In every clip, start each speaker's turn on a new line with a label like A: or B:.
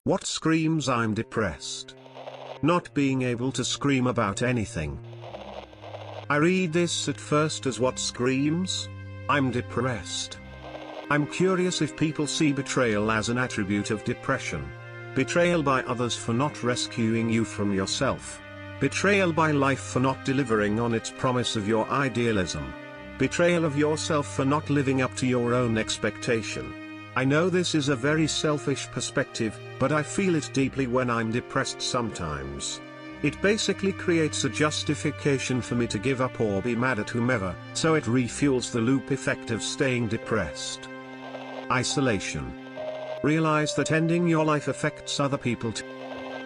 A: What screams I'm depressed? Not being able to scream about anything. I read this at first as what screams? I'm depressed. I'm curious if people see betrayal as an attribute of depression. Betrayal by others for not rescuing you from yourself. Betrayal by life for not delivering on its promise of your idealism. Betrayal of yourself for not living up to your own expectation. I know this is a very selfish perspective, but I feel it deeply when I'm depressed sometimes. It basically creates a justification for me to give up or be mad at whomever, so it refuels the loop effect of staying depressed. Isolation. Realize that ending your life affects other people too.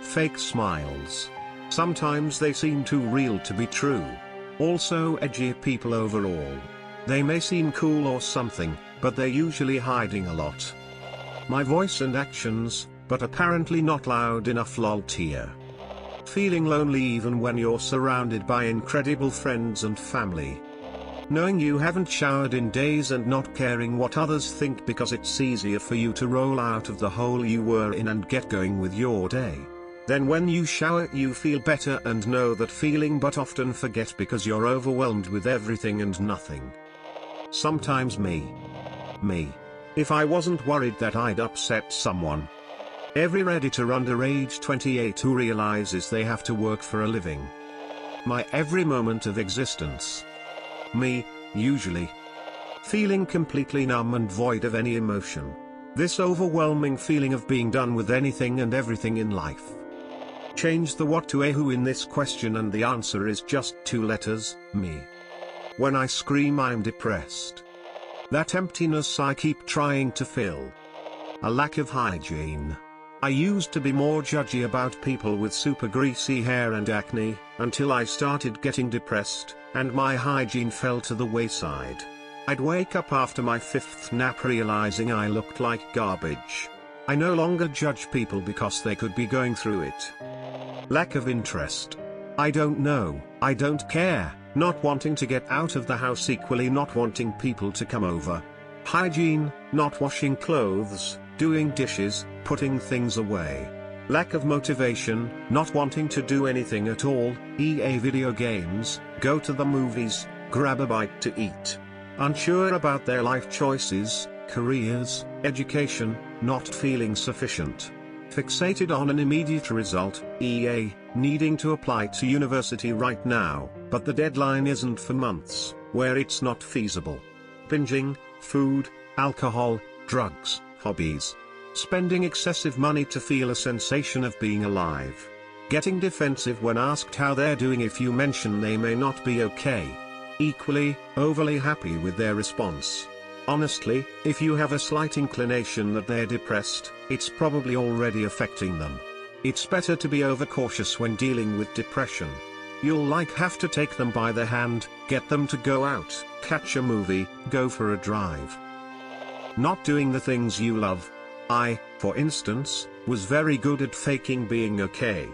A: Fake smiles. Sometimes they seem too real to be true. Also edgy people overall. They may seem cool or something, but they're usually hiding a lot. My voice and actions, but apparently not loud enough lol tear. Feeling lonely even when you're surrounded by incredible friends and family. Knowing you haven't showered in days and not caring what others think because it's easier for you to roll out of the hole you were in and get going with your day. Then when you shower you feel better and know that feeling but often forget because you're overwhelmed with everything and nothing. Sometimes me. If I wasn't worried that I'd upset someone. Every Redditor under age 28 who realizes they have to work for a living. My every moment of existence. Me, usually. Feeling completely numb and void of any emotion. This overwhelming feeling of being done with anything and everything in life. Change the what to a who in this question and the answer is just 2 letters, me. When I scream I'm depressed. That emptiness I keep trying to fill. A lack of hygiene. I used to be more judgy about people with super greasy hair and acne, until I started getting depressed, and my hygiene fell to the wayside. I'd wake up after my 5th nap realizing I looked like garbage. I no longer judge people because they could be going through it. Lack of interest. I don't know, I don't care, not wanting to get out of the house equally not wanting people to come over. Hygiene, not washing clothes, doing dishes, putting things away. Lack of motivation, not wanting to do anything at all, EA video games, go to the movies, grab a bite to eat. Unsure about their life choices, careers, education, not feeling sufficient. Fixated on an immediate result, EA, needing to apply to university right now, but the deadline isn't for months, where it's not feasible. Binging, food, alcohol, drugs, hobbies. Spending excessive money to feel a sensation of being alive. Getting defensive when asked how they're doing if you mention they may not be okay. Equally, overly happy with their response. Honestly, if you have a slight inclination that they're depressed, it's probably already affecting them. It's better to be overcautious when dealing with depression. You'll have to take them by the hand, get them to go out, catch a movie, go for a drive. Not doing the things you love. I, for instance, was very good at faking being okay.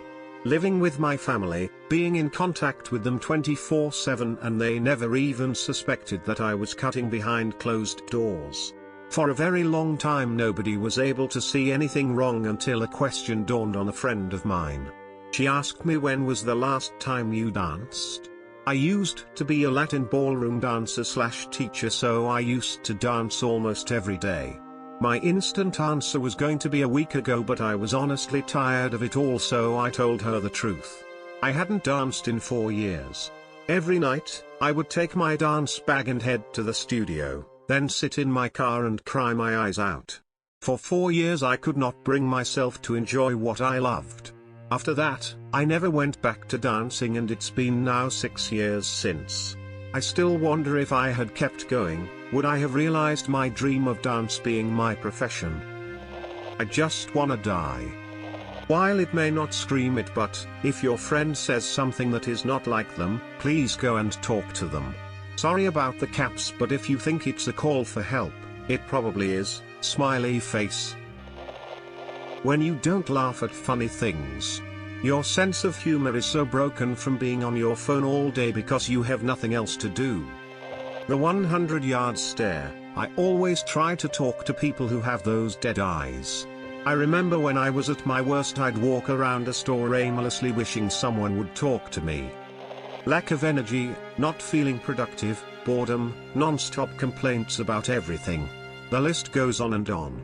A: Living with my family, being in contact with them 24/7 and they never even suspected that I was cutting behind closed doors. For a very long time nobody was able to see anything wrong until a question dawned on a friend of mine. She asked me when was the last time you danced? I used to be a Latin ballroom dancer/teacher so I used to dance almost every day. My instant answer was going to be a week ago but I was honestly tired of it all so I told her the truth. I hadn't danced in 4 years. Every night, I would take my dance bag and head to the studio, then sit in my car and cry my eyes out. For 4 years I could not bring myself to enjoy what I loved. After that, I never went back to dancing and it's been now 6 years since. I still wonder if I had kept going, would I have realized my dream of dance being my profession? I just wanna die. While it may not scream it but, if your friend says something that is not like them, please go and talk to them. Sorry about the caps but if you think it's a call for help, it probably is, smiley face. When you don't laugh at funny things. Your sense of humor is so broken from being on your phone all day because you have nothing else to do. The 100-yard stare. I always try to talk to people who have those dead eyes. I remember when I was at my worst, I'd walk around a store aimlessly wishing someone would talk to me. Lack of energy, not feeling productive, boredom, non-stop complaints about everything. The list goes on and on.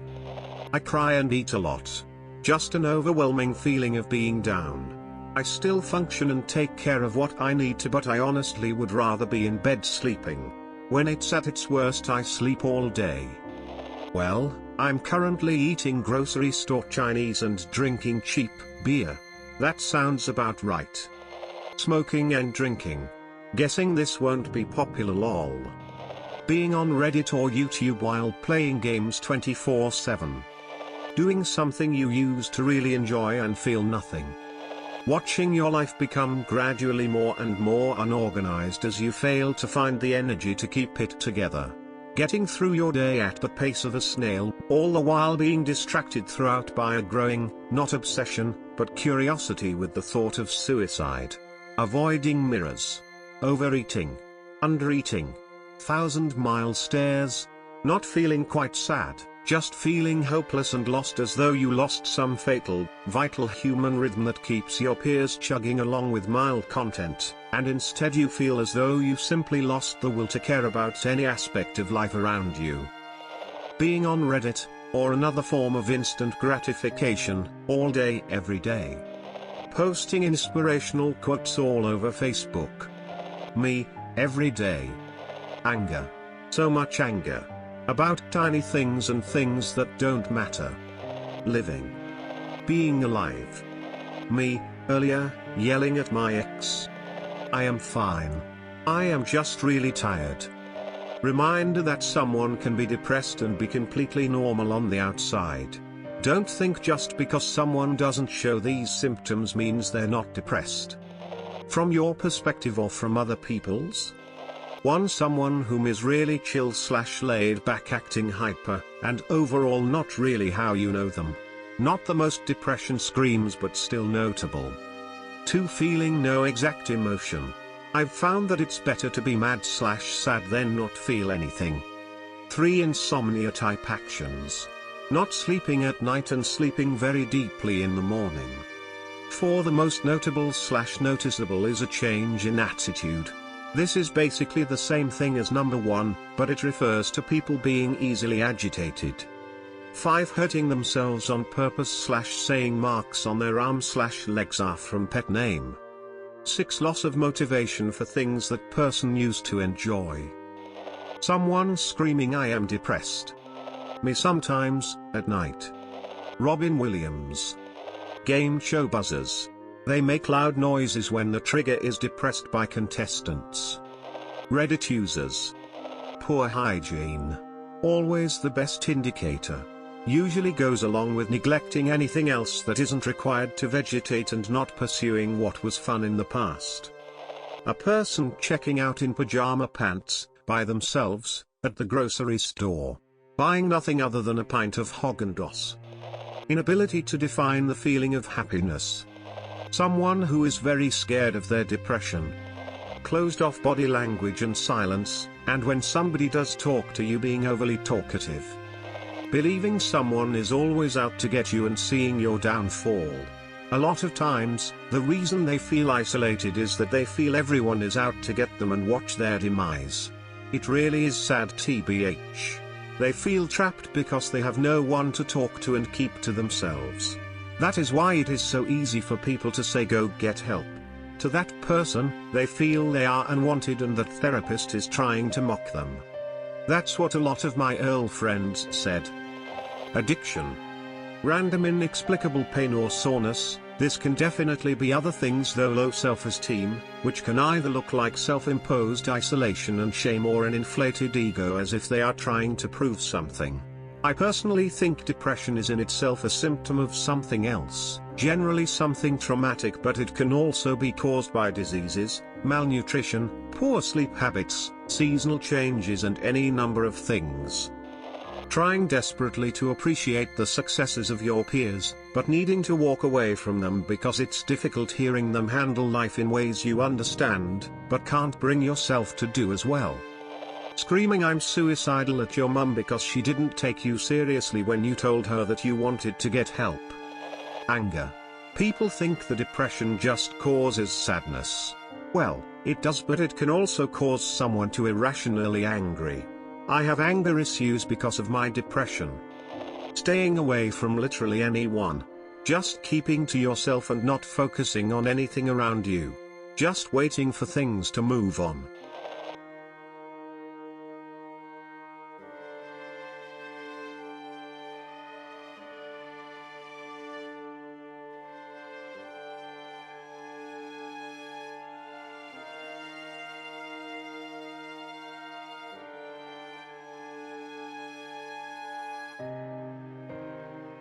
A: I cry and eat a lot. Just an overwhelming feeling of being down. I still function and take care of what I need to, but I honestly would rather be in bed sleeping. When it's at its worst, I sleep all day. Well, I'm currently eating grocery store Chinese and drinking cheap beer. That sounds about right. Smoking and drinking. Guessing this won't be popular lol. Being on Reddit or YouTube while playing games 24/7. Doing something you used to really enjoy and feel nothing. Watching your life become gradually more and more unorganized as you fail to find the energy to keep it together. Getting through your day at the pace of a snail, all the while being distracted throughout by a growing, not obsession, but curiosity with the thought of suicide. Avoiding mirrors. Overeating. Undereating. 1,000-mile stares. Not feeling quite sad, just feeling hopeless and lost, as though you lost some fatal, vital human rhythm that keeps your peers chugging along with mild content, and instead you feel as though you simply lost the will to care about any aspect of life around you. Being on Reddit, or another form of instant gratification, all day every day. Posting inspirational quotes all over Facebook. Me, every day. Anger. So much anger. About tiny things and things that don't matter. Living. Being alive. Me, earlier, yelling at my ex. I am fine. I am just really tired. Reminder that someone can be depressed and be completely normal on the outside. Don't think just because someone doesn't show these symptoms means they're not depressed. From your perspective or from other people's? Someone whom is really chill / laid back, acting hyper, and overall not really how you know them. Not the most depression screams but still notable. 2. Feeling no exact emotion. I've found that it's better to be mad / sad than not feel anything. 3. Insomnia type actions. Not sleeping at night and sleeping very deeply in the morning. 4. The most notable / noticeable is a change in attitude. This is basically the same thing as number 1, but it refers to people being easily agitated. 5. Hurting themselves on purpose / saying marks on their arms / legs are from pet name. 6. Loss of motivation for things that person used to enjoy. Someone screaming I am depressed. Me sometimes, at night. Robin Williams. Game show buzzers. They make loud noises when the trigger is depressed by contestants. Reddit users. Poor hygiene. Always the best indicator. Usually goes along with neglecting anything else that isn't required to vegetate and not pursuing what was fun in the past. A person checking out in pajama pants, by themselves, at the grocery store. Buying nothing other than a pint of Haagen-Dazs. Inability to define the feeling of happiness. Someone who is very scared of their depression. Closed off body language and silence, and when somebody does talk to you being overly talkative. Believing someone is always out to get you and seeing your downfall. A lot of times, the reason they feel isolated is that they feel everyone is out to get them and watch their demise. It really is sad tbh. They feel trapped because they have no one to talk to and keep to themselves. That is why it is so easy for people to say go get help. To that person, they feel they are unwanted and that therapist is trying to mock them. That's what a lot of my Earl friends said. Addiction. Random inexplicable pain or soreness. This can definitely be other things though. Low self-esteem, which can either look like self-imposed isolation and shame or an inflated ego as if they are trying to prove something. I personally think depression is in itself a symptom of something else, generally something traumatic, but it can also be caused by diseases, malnutrition, poor sleep habits, seasonal changes and any number of things. Trying desperately to appreciate the successes of your peers, but needing to walk away from them because it's difficult hearing them handle life in ways you understand, but can't bring yourself to do as well. Screaming I'm suicidal at your mum because she didn't take you seriously when you told her that you wanted to get help. Anger. People think the depression just causes sadness. Well, it does, but it can also cause someone to irrationally angry. I have anger issues because of my depression. Staying away from literally anyone. Just keeping to yourself and not focusing on anything around you. Just waiting for things to move on.